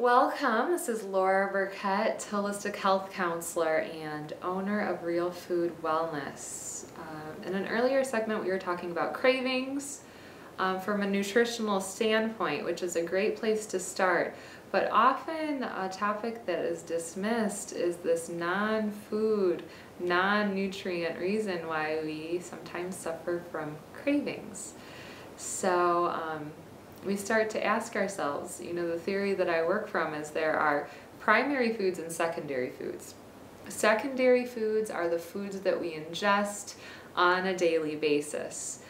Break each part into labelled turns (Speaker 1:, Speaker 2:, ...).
Speaker 1: Welcome, this is Laura Burkett, holistic health counselor and owner of Real Food Wellness. In an earlier segment we were talking about cravings from a nutritional standpoint, which is a great place to start, but often a topic that is dismissed is this non-food, non-nutrient reason why we sometimes suffer from cravings. So we start to ask ourselves, the theory that I work from is there are primary foods and secondary foods. Secondary foods are the foods that we ingest on a daily basis.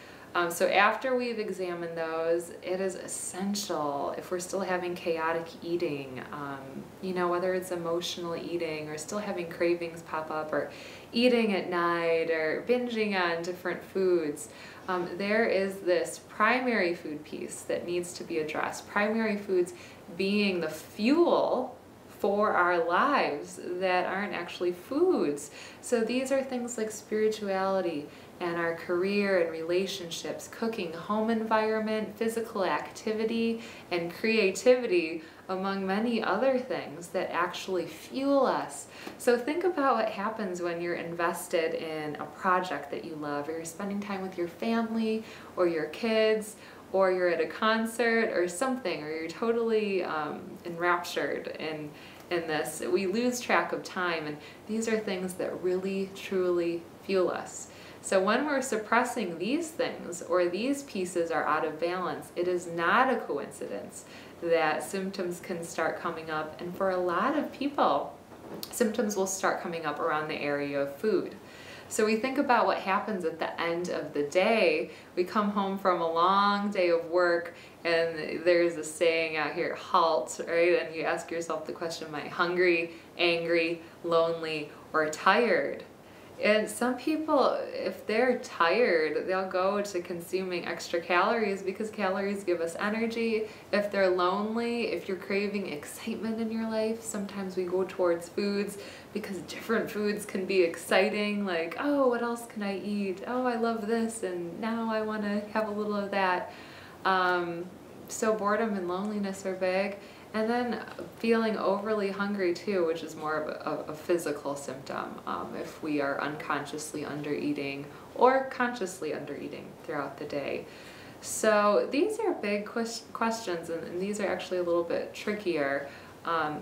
Speaker 1: So after we've examined those, it is essential if we're still having chaotic eating, whether it's emotional eating or still having cravings pop up or eating at night or binging on different foods, there is this primary food piece that needs to be addressed. Primary foods being the fuel for our lives that aren't actually foods. So these are things like spirituality and our career and relationships, cooking, home environment, physical activity, and creativity, among many other things that actually fuel us. So think about what happens when you're invested in a project that you love, or you're spending time with your family or your kids, or you're at a concert or something, or you're totally enraptured in this. We lose track of time, and these are things that really, truly fuel us. So when we're suppressing these things or these pieces are out of balance, it is not a coincidence that symptoms can start coming up. And for a lot of people, symptoms will start coming up around the area of food. So we think about what happens at the end of the day. We come home from a long day of work, and there's a saying out here, halt, right? And you ask yourself the question, am I hungry, angry, lonely, or tired? And some people, if they're tired, they'll go to consuming extra calories because calories give us energy. If they're lonely, if you're craving excitement in your life, sometimes we go towards foods because different foods can be exciting, like, oh, what else can I eat? Oh, I love this, and now I want to have a little of that. So boredom and loneliness are big. And then feeling overly hungry too, which is more of a physical symptom if we are unconsciously undereating or consciously undereating throughout the day. So these are big questions, and these are actually a little bit trickier.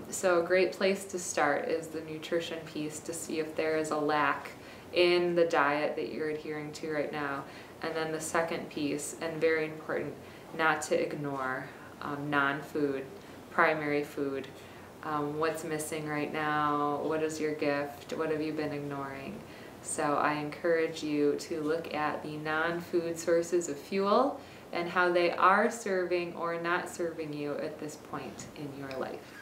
Speaker 1: So a great place to start is the nutrition piece to see if there is a lack in the diet that you're adhering to right now. And then the second piece, and very important, not to ignore non-food, primary food. What's missing right now? What is your gift? What have you been ignoring? So I encourage you to look at the non-food sources of fuel and how they are serving or not serving you at this point in your life.